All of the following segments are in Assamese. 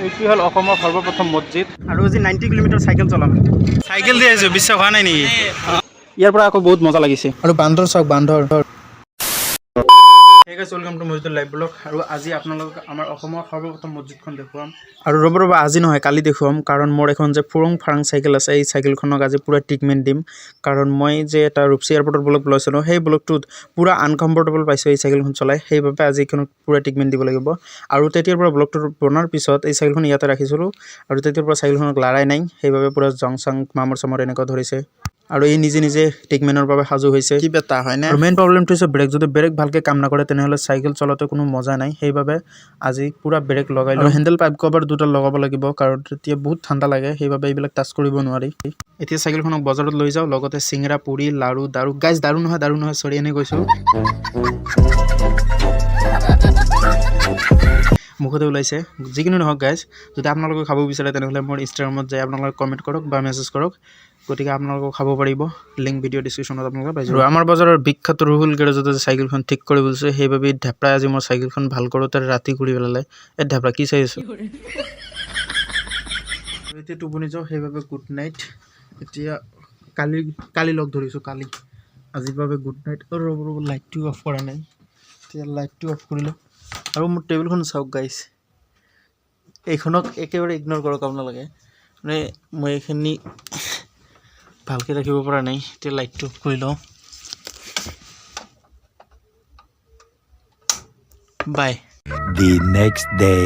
এইটো হ'ল অসমৰ সৰ্বপ্ৰথম মছজিদ আৰু আজি 90 কিলোমিটাৰ চাইকেল চলাম। চাইকেল দি আহিছোঁ, বিশ্বাস হোৱা নাই নেকি? ইয়াৰ পৰা আকৌ বহুত মজা লাগিছে। আৰু বান্দৰ চাওক, বান্দৰ। ঠিক আছে, ৱেলকাম টু মছজিদ লাইভ ব্লগ। আৰু আজি আপোনালোকক আমাৰ অসমৰ সৰ্বপ্ৰথম মছজিদখন দেখুৱাম। আৰু ৰ'ব আজি নহয়, কালি দেখুৱাম। কাৰণ মোৰ এখন যে ফুৰং ফাৰাং চাইকেল আছে, এই চাইকেলখনক আজি পূৰা ট্ৰিটমেণ্ট দিম। কাৰণ মই যে এটা ৰূপচি এয়াৰপৰ্টৰ ব্লগ লৈছিলোঁ, সেই ব্লগটোত পূৰা আনকমফৰ্টেবল পাইছোঁ এই চাইকেলখন চলাই। সেইবাবে আজি এইখনক পূৰা ট্ৰিটমেণ্ট দিব লাগিব। আৰু তেতিয়াৰ পৰা ব্লগটো বনোৱাৰ পিছত এই চাইকেলখন ইয়াতে ৰাখিছিলোঁ। আৰু তেতিয়াৰ পৰা চাইকেলখনক লাৰাই নাই, সেইবাবে পূৰা জং চং মামৰ চামৰ এনেকুৱা ধৰিছে। আৰু এই নিজে নিজে ট্ৰিটমেণ্টৰ বাবে সাজু হৈছে। কি বেটা হয়নে? আৰু মেইন প্ৰব্লেমটো হৈছে ব্ৰেক। যদি ব্ৰেক ভালকৈ কাম নকৰে তেনেহ'লে চাইকেল চলাওঁতে কোনো মজা নাই। সেইবাবে আজি পূৰা ব্ৰেক লগাই লওঁ। হেণ্ডেল পাইপ কভাৰ দুটা লগাব লাগিব, কাৰণ তেতিয়া বহুত ঠাণ্ডা লাগে। সেইবাবে এইবিলাক টাচ কৰিব নোৱাৰি। এতিয়া চাইকেলখনক বজাৰত লৈ যাওঁ, লগতে চিংৰা, পুৰি, লাৰু, দাৰু। গাইজ দাৰু নহয় চৰি, এনে কৈছোঁ। মুখতে ওলাইছে। যিকোনো নহওক গাইজ, যদি আপোনালোকে খাব বিচাৰে তেনেহ'লে মোৰ ইনষ্টাগ্ৰামত যাই আপোনালোকে কমেণ্ট কৰক বা মেছেজ কৰক। গতিকে আপোনালোকক খাব পাৰিব। লিংক ভিডিঅ' ডিছক্ৰিপশ্যনত আপোনালোকে পাই যাব। আৰু আমাৰ বজাৰৰ বিখ্যাত ৰুহুল গেৰেজতে চাইকেলখন ঠিক কৰি বুলিছে। সেইবাবে ঢেপৰাই আজি মোৰ চাইকেলখন ভাল কৰোঁতে ৰাতি কৰি পেলালে। এই ঢেপৰা কি চাই আছোঁ? এতিয়া টোপনি যাওঁ, সেইবাবে গুড নাইট। এতিয়া কালি লগ ধৰিছোঁ, কালি। আজিৰ বাবে গুড নাইট। ৰ'ব লাইটটো অফ কৰা নাই। এতিয়া লাইটটো অফ কৰিলোঁ। আৰু মোৰ টেবুলখন চাওক গাইছ, এইখনক একেবাৰে ইগন'ৰ কৰক আপোনালোকে। মানে মই এইখিনি ভালকৈ ৰাখিব পৰা নাই। এতিয়া লাইটটো অফ কৰি লওঁ। বাই। The next day.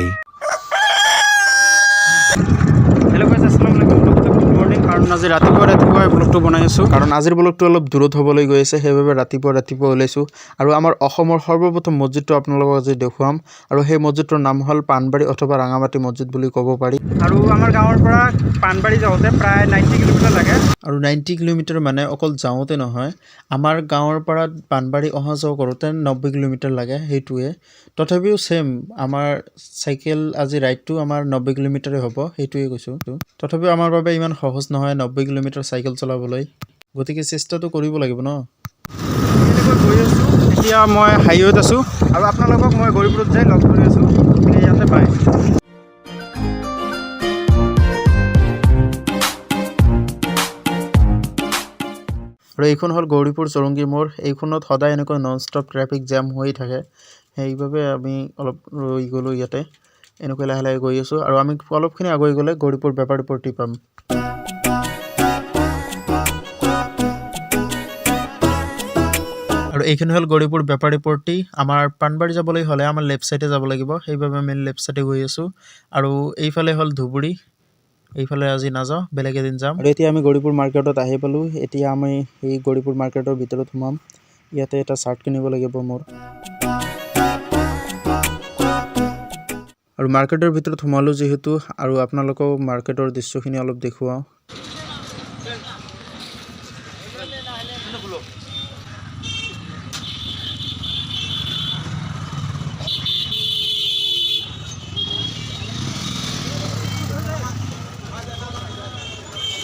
হেল্ল' গাইছ, আসসালামু আলাইকুম। Good morning. কাৰণ আজি ৰাতিপুৱা ব্লগটো বনাই আছোঁ। কাৰণ আজিৰ ব্লগটো অলপ দূৰত হ'বলৈ গৈ আছে, সেইবাবে ৰাতিপুৱা ওলাইছোঁ। আৰু আমাৰ অসমৰ সৰ্বপ্ৰথম মছজিদটো আপোনালোকক আজি দেখুৱাম। আৰু সেই মছজিদটোৰ নাম হ'ল পাণবাৰী অথবা ৰাঙামাটি মছজিদ বুলি ক'ব পাৰি। আৰু আমাৰ গাঁৱৰ পৰা পাণবাৰী যাওঁতে প্ৰায় 90 কিলোমিটাৰ লাগে। আৰু 90 কিলোমিটাৰ মানে অকল যাওঁতে নহয়, আমাৰ গাঁৱৰ পৰা পাণবাৰী অহা যোৱা কৰোঁতে 90 কিলোমিটাৰ লাগে। সেইটোৱে তথাপিও ছেম, আমাৰ চাইকেল আজি ৰাইডটো আমাৰ 90 কিলোমিটাৰে হ'ব, সেইটোৱে কৈছোঁ। তথাপিও আমাৰ বাবে ইমান সহজ নহয় 90 কিলোমিটাৰ চাইকেল চলাবলৈ। গতিকে চেষ্টাটো কৰিব লাগিব ন। এনেকৈ গৈ আছোঁ। এতিয়া মই হাইৱেত আছোঁ আৰু আপোনালোকক মই গৌৰীপুৰত যাই লগ কৰি আছোঁ। গতিকে ইয়াতে পায়। আৰু এইখন হ'ল গৌৰীপুৰ চৌৰংগী মোৰ। এইখনত সদায় এনেকৈ নন ষ্টপ ট্ৰেফিক জাম হৈ থাকে। সেইবাবে আমি অলপ ৰৈ গ'লোঁ ইয়াতে। এনেকৈ লাহে লাহে গৈ আছোঁ। আৰু আমি অলপখিনি আগুৱাই গ'লে গৌৰীপুৰ বেপাৰী পট্টি পাম। আৰু এইখিনি হ'ল গৌৰীপুৰ বেপাৰী পট্টি। আমাৰ পাণবাৰী যাবলৈ হ'লে আমাৰ লেফ্ট ছাইডে যাব লাগিব, সেইবাবে আমি লেফ্ট ছাইডে গৈ আছোঁ। আৰু এইফালে হ'ল ধুবুৰী। এইফালে আজি নাযাওঁ, বেলেগ এদিন যাম। আৰু এতিয়া আমি গৌৰীপুৰ মাৰ্কেটত আহি পালোঁ। এতিয়া আমি এই গৌৰীপুৰ মাৰ্কেটৰ ভিতৰত সোমাম। ইয়াতে এটা চাৰ্ট কিনিব লাগিব মোৰ। আৰু মাৰ্কেটৰ ভিতৰত সোমালোঁ যিহেতু, আৰু আপোনালোকেও মাৰ্কেটৰ দৃশ্যখিনি অলপ দেখুৱাওঁ।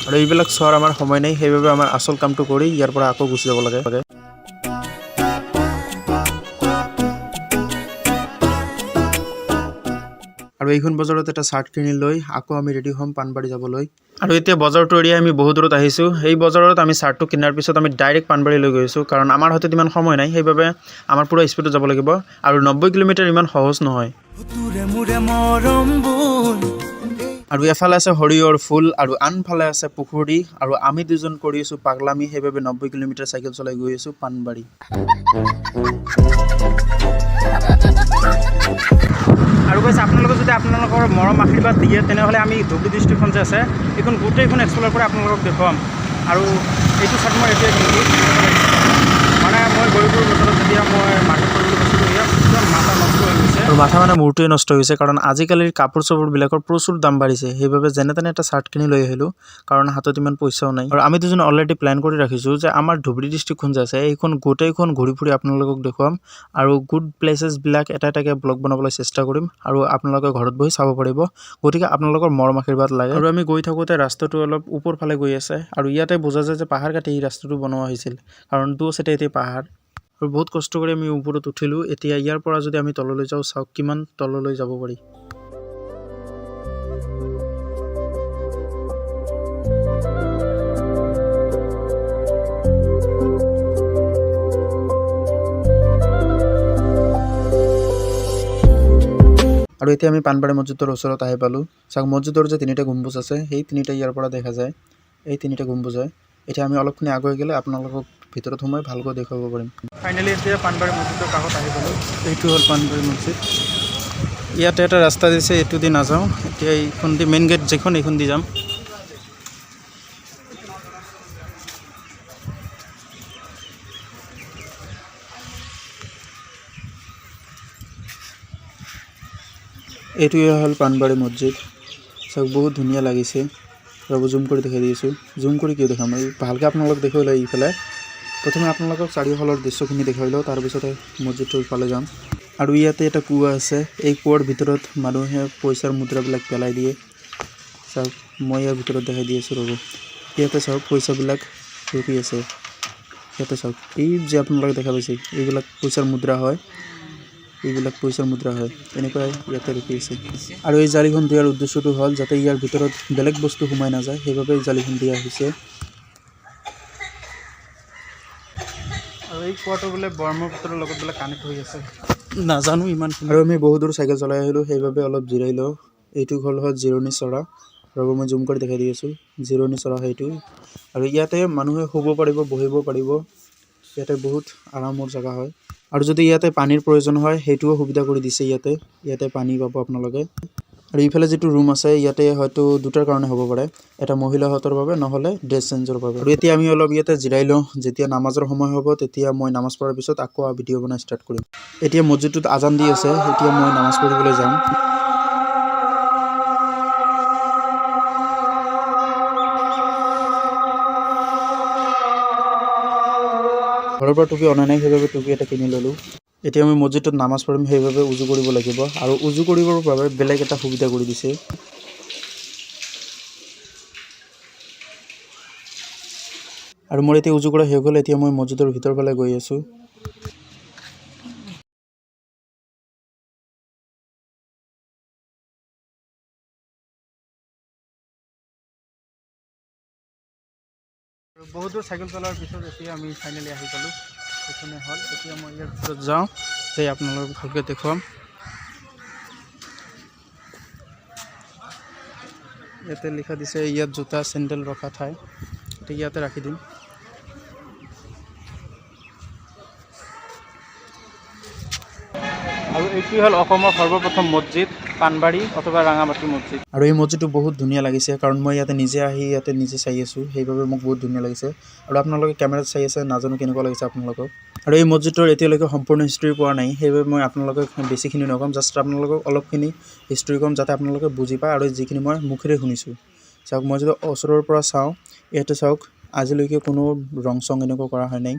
আৰু এইবিলাক চোৱাৰ আমাৰ সময় নাই, সেইবাবে আমাৰ আচল কামটো কৰি ইয়াৰ পৰা আকৌ গুচি যাব লাগে। আৰু এইখন বজাৰত এটা চাৰ্ট কিনি লৈ আকৌ আমি ৰেডি হ'ম পাণবাৰী যাবলৈ। আৰু এতিয়া বজাৰটো এৰিয়াই আমি বহুত দূৰত আহিছোঁ। সেই বজাৰত আমি চাৰ্টটো কিনাৰ পিছত আমি ডাইৰেক্ট পাণবাৰী লৈ গৈছোঁ। কাৰণ আমাৰ হাতত ইমান সময় নাই, সেইবাবে আমাৰ পূৰা স্পীডত যাব লাগিব। আৰু 90 কিলোমিটাৰ ইমান সহজ নহয়। আৰু এফালে আছে সৰিয়হৰ ফুল আৰু আনফালে আছে পুখুৰী। আৰু আমি দুজন কৰি আছোঁ পাগলামি, সেইবাবে 90 কিলোমিটাৰ চাইকেল চলাই গৈ আছোঁ পাণবাৰী। আৰু কৈছে আপোনালোকে যদি আপোনালোকৰ মৰম আশীৰ্বাদ দিয়ে তেনেহ'লে আমি ধুবুৰী ডিষ্ট্ৰিক্টখন যে আছে এইখন গোটেইখন এক্সপ্ল'ৰ কৰি আপোনালোকক দেখুৱাম। আৰু এইটো চাৰ্ট মই এতিয়া কিনিলোঁ। মানে মই গৌৰীপুৰ বজাৰত যেতিয়া মই মাৰ্কেট কৰিবলৈ গৈছিলোঁ, ইয়াত একদম মাথা নষ্ট হৈ গৈছে। আৰু মাথা মানে মূৰটোৱে নষ্ট হৈছে, কাৰণ আজিকালিৰ কাপোৰ চাপোৰবিলাকৰ প্ৰচুৰ দাম বাঢ়িছে। সেইবাবে যেনে তেনে এটা চাৰ্ট কিনি লৈ আহিলোঁ, কাৰণ হাতত ইমান পইচাও নাই। আৰু আমি দুজন অলৰেডি প্লেন কৰি ৰাখিছোঁ যে আমাৰ ধুবুৰী ডিষ্ট্ৰিক্টখন যে আছে এইখন গোটেইখন ঘূৰি ফুৰি আপোনালোকক দেখুৱাম। আৰু গুড প্লেচেছবিলাক এটা এটাকৈ ব্লগ বনাবলৈ চেষ্টা কৰিম। আৰু আপোনালোকে ঘৰত বহি চাব পাৰিব। গতিকে আপোনালোকৰ মৰম আশীৰ্বাদ লাগে। আৰু আমি গৈ থাকোঁতে ৰাস্তাটো অলপ ওপৰ ফালে গৈ আছে। আৰু ইয়াতে বুজা যায় যে পাহাৰ কাটি এই ৰাস্তাটো বনোৱা হৈছিল, কাৰণ দু চাইডে এতিয়া পাহাৰ। আৰু বহুত কষ্ট কৰি আমি ওপৰত উঠিলোঁ। এতিয়া ইয়াৰ পৰা যদি আমি তললৈ যাওঁ, চাওক কিমান তললৈ যাব পাৰি। আৰু এতিয়া আমি পানবাৰী মছজিদৰ ওচৰত আহি পালোঁ। চাওক মছজিদৰ যে 3টা গম্বুজ আছে সেই 3টা ইয়াৰ পৰা দেখা যায়। এই 3টা গম্বুজ হয়। এতিয়া আমি অলপখিনি আগুৱাই গ'লে আপোনালোকক ভিতৰত সোমাই ভালকৈ দেখুৱাব পাৰিম। ফাইনেলি এতিয়া পানবাৰী মছজিদৰ কাষত আহি পালোঁ। এইটো হ'ল পানবাৰী মছজিদ। ইয়াতে এটা ৰাস্তা দিছে, এইটো দি নাযাওঁ। এতিয়া এইখন দি মেইন গেট যিখন এইখন দি যাম। এইটোৱে হ'ল পানবাৰী মছজিদ। চাওক বহুত ধুনীয়া লাগিছে। ৰ'ব জুম কৰি দেখাই দি আছোঁ। জুম কৰি কিয় দেখাম, এই ভালকৈ আপোনালোকক দেখুৱাই লওঁ। এইফালে প্ৰথমে আপোনালোকক চাৰিওফালৰ দৃশ্যখিনি দেখুৱাই লওঁ, তাৰপিছতে মছজিদটোৰ ফালে যাম। আৰু ইয়াতে এটা কুঁৱা আছে। এই কুঁৱাৰ ভিতৰত মানুহে পইচাৰ মুদ্ৰাবিলাক পেলাই দিয়ে। চাওক মই ইয়াৰ ভিতৰত দেখাই দি আছোঁ ৰ'ব। ইয়াতে চাওক পইচাবিলাক ৰখি আছে। ইয়াতে চাওক এই যে আপোনালোকে দেখা পাইছে এইবিলাক পইচাৰ মুদ্ৰা হয়। এইবিলাক পইচাৰ মুদ্ৰা হয়, এনেকুৱাই ইয়াতে ৰখি আছে। আৰু এই জালিখন দিয়াৰ উদ্দেশ্যটো হ'ল যাতে ইয়াৰ ভিতৰত বেলেগ বস্তু সোমাই নাযায়, সেইবাবে এই জালিখন দিয়া হৈছে। আৰু এই কুঁৱাটো বোলে ব্ৰহ্মপুত্ৰৰ লগত বোলে কানেক্ট হৈ আছে, নাজানো ইমান। আৰু আমি বহু দূৰ চাইকেল চলাই আহিলোঁ, সেইবাবে অলপ জিৰাই লওঁ। এইটো হ'ল জিৰণি চৰা। ৰ'ব মই জুম কৰি দেখাই দি আছোঁ। জিৰণি চৰা সেইটো। আৰু ইয়াতে মানুহে শুব পাৰিব, বহিব পাৰিব। ইয়াতে বহুত আৰামৰ জেগা হয়। আৰু যদি ইয়াতে পানীৰ প্ৰয়োজন হয় সেইটোও সুবিধা কৰি দিছে ইয়াতে। ইয়াতে পানী পাব আপোনালোকে। আৰু ইফালে যিটো ৰুম আছে ইয়াতে হয়তো দুটাৰ কাৰণে হ'ব পাৰে, এটা মহিলাহঁতৰ বাবে নহ'লে ড্ৰেছ চেঞ্জৰ বাবে। আৰু এতিয়া আমি অলপ ইয়াতে জিৰাই লওঁ, যেতিয়া নামাজৰ সময় হ'ব তেতিয়া মই নামাজ পঢ়াৰ পিছত আকৌ ভিডিঅ' বনাই ষ্টাৰ্ট কৰিম। এতিয়া মছজিদটোত আজান দি আছে, এতিয়া মই নামাজ পঢ়িবলৈ যাম। ঘৰৰ পৰা টুপি অনা নাই, সেইবাবে টুপি এটা কিনি ল'লোঁ। এতিয়া আমি মছজিদটোত নামাজ পঢ়িম, সেইবাবে উজু কৰিব লাগিব। আৰু উজু কৰিবৰ বাবে বেলেগ এটা সুবিধা কৰি দিছে। আৰু মোৰ এতিয়া উজু কৰা শেষ হ'ল। এতিয়া মই মছজিদৰ ভিতৰৰ ফালে গৈ আছোঁ। আৰু বহুত দূৰ চাইকেল চলোৱাৰ পিছত এতিয়া আমি ফাইনেলি আহি পালোঁ। এইখনে হ'ল। এতিয়া মই ইয়াৰ ভিতৰত যাওঁ, যে আপোনালোকক ভালকৈ দেখুৱাম। ইয়াতে লিখা দিছে ইয়াত জোতা চেণ্ডেল ৰখা ঠাই, এতিয়া ইয়াতে ৰাখি দিম। আৰু এইটোৱে হ'ল অসমৰ সৰ্বপ্ৰথম মছজিদ, পানবাৰী অথবা ৰাঙামাটি মছজিদ। আৰু এই মছজিদটো বহুত ধুনীয়া লাগিছে, কাৰণ মই ইয়াতে নিজে আহি ইয়াতে নিজে চাই আছোঁ, সেইবাবে মোক বহুত ধুনীয়া লাগিছে। আৰু আপোনালোকে কেমেৰাত চাই আছে, নাজানো কেনেকুৱা লাগিছে আপোনালোকক। আৰু এই মছজিদটোৰ এতিয়ালৈকে সম্পূৰ্ণ হিষ্ট্ৰী পোৱা নাই, সেইবাবে মই আপোনালোকক বেছিখিনি নক'ম, জাষ্ট আপোনালোকক অলপখিনি হিষ্ট্ৰী ক'ম, যাতে আপোনালোকে বুজি পায়। আৰু যিখিনি মই মুখেৰে শুনিছোঁ। চাওক মই যদি ওচৰৰ পৰা চাওঁ, ইয়াতে চাওক আজিলৈকে কোনো ৰং চং এনেকুৱা কৰা হয় নাই।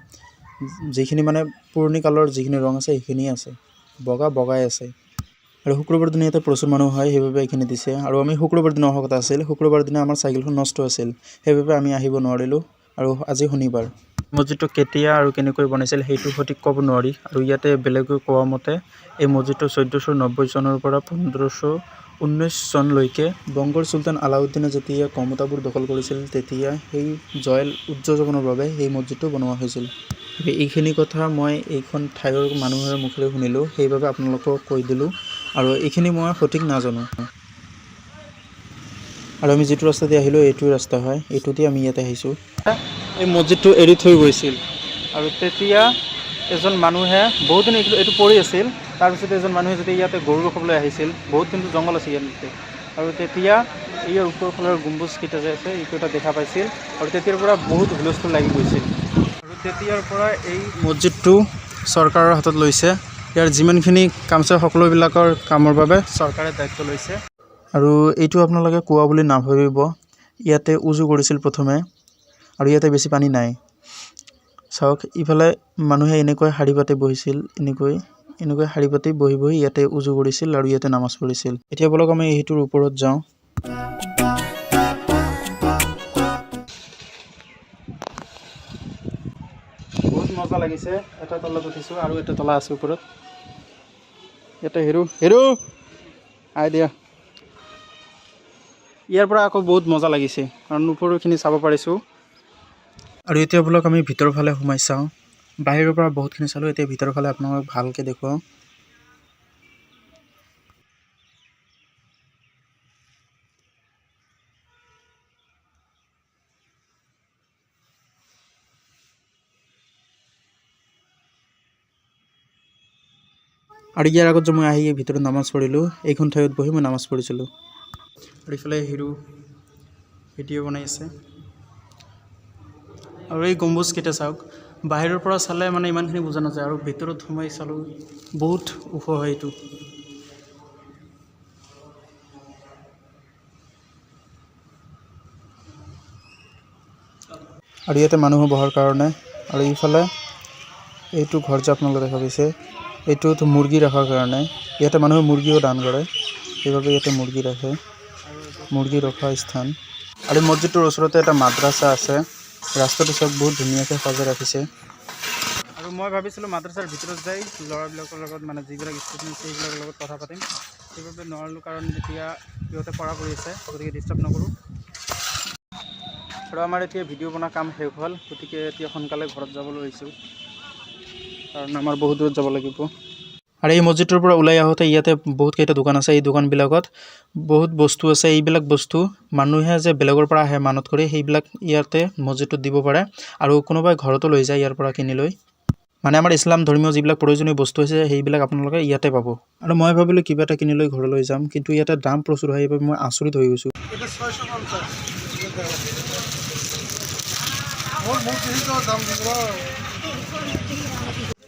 যিখিনি মানে পুৰণি কালৰ যিখিনি ৰং আছে সেইখিনিয়ে আছে, বগাই আছে। আৰু শুক্ৰবাৰ দিনা ইয়াতে প্ৰচুৰ মানুহ হয়, সেইবাবে এইখিনি দিছে। আৰু আমি শুক্ৰবাৰ দিনা অহা কথা আছিল, শুক্ৰবাৰ দিনা আমাৰ চাইকেলখন নষ্ট আছিল, সেইবাবে আমি আহিব নোৱাৰিলোঁ। আৰু আজি শনিবাৰ। মছজিদটো কেতিয়া আৰু কেনেকৈ বনাইছিল সেইটো সঠিক ক'ব নোৱাৰি। আৰু ইয়াতে বেলেগে কোৱা মতে এই মছজিদটো 1490 চনৰ পৰা 1519 চনলৈকে বংগৰ চুলতান আলাউদ্দিনে যেতিয়া কমতাবোৰ দখল কৰিছিল, তেতিয়া সেই জয়ল উদযাপনৰ বাবে সেই মছজিদটো বনোৱা হৈছিল। এইখিনি কথা মই এইখন ঠাইৰ মানুহৰ মুখেৰে শুনিলোঁ, সেইবাবে আপোনালোকক কৈ দিলোঁ। আৰু এইখিনি মই সঠিক নাজানো। আৰু আমি যিটো ৰাস্তা দি আহিলোঁ এইটো ৰাস্তা হয়, এইটোতে আমি ইয়াতে আহিছোঁ। এই মছজিদটো এৰি থৈ গৈছিল, আৰু তেতিয়া এজন মানুহে বহুতদিন এইটো পৰি আছিল। তাৰপিছত এজন মানুহে যেতিয়া ইয়াতে গৰু ৰখাবলৈ আহিছিল, বহুত কিন্তু জংঘল আছে ইয়াতে। আৰু তেতিয়া ইয়াৰ ওপৰফালৰ গম্বুজকেইটা যে আছে এইটো এটা দেখা পাইছিল, আৰু তেতিয়াৰ পৰা বহুত হুলস্থুল লাগি গৈছিল। আৰু তেতিয়াৰ পৰা এই মছজিদটো চৰকাৰৰ হাতত লৈছে। ইয়াৰ যিমানখিনি কাম আছে সকলোবিলাকৰ কামৰ বাবে চৰকাৰে দায়িত্ব লৈছে। আৰু এইটো আপোনালোকে কুঁৱা বুলি নাভাবিব, ইয়াতে উজু কৰিছিল প্ৰথমে। আৰু ইয়াতে বেছি পানী নাই। চাওক ইফালে মানুহে এনেকৈ শাৰী পাতি বহিছিল, এনেকৈ শাৰী পাতি বহি ইয়াতে উজু কৰিছিল আৰু ইয়াতে নামাজ পঢ়িছিল। এতিয়া বলক আমি এইটোৰ ওপৰত যাওঁ। বহুত মজা লাগিছে। এটা তলাত উঠিছোঁ আৰু এটা তলা আছে ওপৰত। ইয়াতে হেৰু আই দিয়া। ইয়াৰ পৰা আকৌ বহুত মজা লাগিছে, কাৰণ ওপৰৰখিনি চাব পাৰিছোঁ। আৰু এতিয়া বলক আমি ভিতৰৰ ফালে সোমাই চাওঁ। বাহিৰৰ পৰা বহুতখিনি চালোঁ, এতিয়া ভিতৰৰ ফালে আপোনালোকক ভালকৈ দেখুৱাওঁ। আৰু ইয়াৰ আগত যে মই আহি ভিতৰত নামাজ পঢ়িলোঁ এইখন ঠাইত বহি মই নামাজ পঢ়িছিলোঁ। আৰু ইফালে হিৰো ভিডিঅ' বনাই আছে। আৰু এই গম্বুজকেইটা চাওক, বাহিৰৰ পৰা চালে মানে ইমানখিনি বুজা নাযায় আৰু ভিতৰত সোমাই চালোঁ বহুত ওখ হয় এইটো। আৰু ইয়াতে মানুহ বহাৰ কাৰণে আৰু ইফালে এইটো ঘৰ যে আপোনালোকে দেখা পাইছে এইটোতো মুৰ্গী ৰখাৰ কাৰণে। ইয়াতে মানুহে মুৰ্গীও দান কৰে, সেইবাবে ইয়াতে মুৰ্গী ৰাখে, মুৰ্গী ৰখা স্থান। আৰু মছজিদটোৰ ওচৰতে এটা মাদ্ৰাছা আছে, ৰাস্তাটো চব বহুত ধুনীয়াকৈ সজাই ৰাখিছে। আৰু মই ভাবিছিলোঁ মাদ্ৰাছাৰ ভিতৰত যাই ল'ৰাবিলাকৰ লগত মানে যিবিলাক ষ্টুডেণ্ট আছে সেইবিলাকৰ লগত কথা পাতিম, সেইবাবে নোৱাৰিলোঁ কাৰণ এতিয়া সিহঁতে পঢ়া কৰি আছে, গতিকে ডিষ্টাৰ্ব নকৰোঁ। আৰু আমাৰ এতিয়া ভিডিঅ' বনোৱা কাম শেষ হ'ল, গতিকে এতিয়া সোনকালে ঘৰত যাবলৈ লৈছোঁ কাৰণ আমাৰ বহুত দূৰত যাব লাগিব। আৰু এই মছজিদটোৰ পৰা ওলাই আহোঁতে ইয়াতে বহুতকেইটা দোকান আছে, এই দোকানবিলাকত বহুত বস্তু আছে। এইবিলাক বস্তু মানুহে যে বেলেগৰ পৰা আহে মানত কৰি সেইবিলাক ইয়াতে মছজিদটোত দিব পাৰে আৰু কোনোবাই ঘৰতো লৈ যায় ইয়াৰ পৰা কিনি লৈ। মানে আমাৰ ইছলাম ধৰ্মীয় যিবিলাক প্ৰয়োজনীয় বস্তু আছে সেইবিলাক আপোনালোকে ইয়াতে পাব। আৰু মই ভাবিলোঁ কিবা এটা কিনি লৈ ঘৰলৈ যাম, কিন্তু ইয়াতে দাম প্ৰচুৰ হয়, সেইবাবে মই আচৰিত হৈ গৈছোঁ।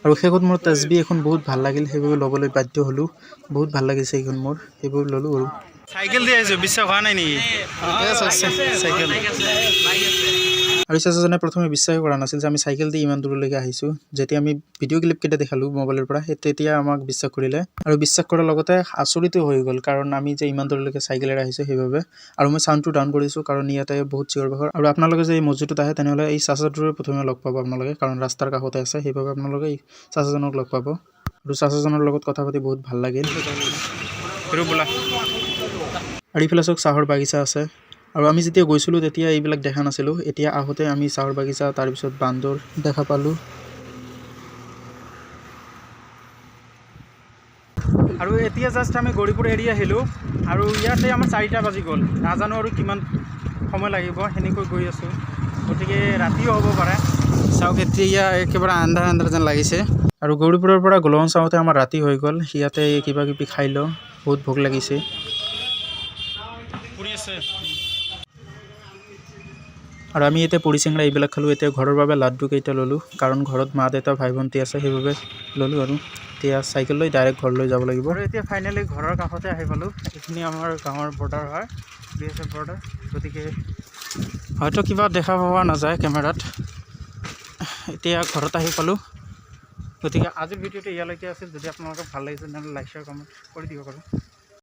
আৰু শেষত মোৰ তাজবি এখন বহুত ভাল লাগিল, সেইবাবে ল'বলৈ বাধ্য হ'লোঁ। বহুত ভাল লাগিছে এইখন মোৰ, সেইবাবে ল'লোঁ। আৰু চাইকেল দি আহিছোঁ, বিশ্বাস হোৱা নাই নেকি? চাইকেল। আৰু চাচাজনে প্ৰথমে বিশ্বাসে কৰা নাছিল যে আমি চাইকেল দি ইমান দূৰলৈকে আহিছোঁ। যেতিয়া আমি ভিডিঅ' ক্লিপকেইটা দেখালোঁ মোবাইলৰ পৰা, তেতিয়া আমাক বিশ্বাস কৰিলে আৰু বিশ্বাস কৰাৰ লগতে আচৰিতো হৈ গ'ল কাৰণ আমি যে ইমান দূৰলৈকে চাইকেলেৰে আহিছোঁ সেইবাবে। আৰু মই চাউণ্ডটো ডাউন কৰিছোঁ কাৰণ ইয়াতে বহুত চিঞৰ বাখৰ। আৰু আপোনালোকে যে এই মছজিদটোত আহে তেনেহ'লে এই চাচাটোৰে প্ৰথমে লগ পাব আপোনালোকে, কাৰণ ৰাস্তাৰ কাষতে আছে, সেইবাবে আপোনালোকে এই চাচাজনক লগ পাব। আৰু চাচাজনৰ লগত কথা পাতি বহুত ভাল লাগিল। আৰু ইফালে চাওক চাহৰ বাগিচা আছে। আৰু আমি যেতিয়া গৈছিলোঁ তেতিয়া এইবিলাক দেখা নাছিলোঁ, এতিয়া আহোঁতে আমি চাহৰ বাগিচা তাৰপিছত বান্দৰ দেখা পালোঁ। আৰু এতিয়া জাষ্ট আমি গৌৰীপুৰ এৰি আহিলোঁ আৰু ইয়াতে আমাৰ 4টা বাজি গ'ল, নাজানো আৰু কিমান সময় লাগিব, সেনেকৈ গৈ আছোঁ, গতিকে ৰাতিও হ'ব পাৰে। চাওক এতিয়া একেবাৰে আন্ধাৰ আন্ধাৰ যেন লাগিছে। আৰু গৌৰীপুৰৰ পৰা গোলগন চাওঁতে আমাৰ ৰাতি হৈ গ'ল, ইয়াতে কিবা কিবি খাই লওঁ, বহুত ভোক লাগিছে। আৰু আমি এতিয়া পুৰি চিঙৰা এইবিলাক খালোঁ। এতিয়া ঘৰৰ বাবে লাড্ডু কেইটা ল'লোঁ, কাৰণ ঘৰত মা দেউতা ভাই ভণ্টি আছে, সেইবাবে ল'লোঁ। আৰু এতিয়া চাইকেল লৈ ডাইৰেক্ট ঘৰলৈ যাব লাগিব। আৰু এতিয়া ফাইনেলি ঘৰৰ কাষতে আহি পালোঁ। এইখিনি আমাৰ গাঁৱৰ বৰ্ডাৰ হয়, BSF বৰ্ডাৰ, গতিকে হয়তো কিবা দেখা পোৱা নাযায় কেমেৰাত। এতিয়া ঘৰত আহি পালোঁ, গতিকে আজিৰ ভিডিঅ'টো ইয়ালৈকে আছিল। যদি আপোনালোকক ভাল লাগিছে তেনেহ'লে লাইক শ্বেয়াৰ কমেণ্ট কৰি দিব পাৰোঁ।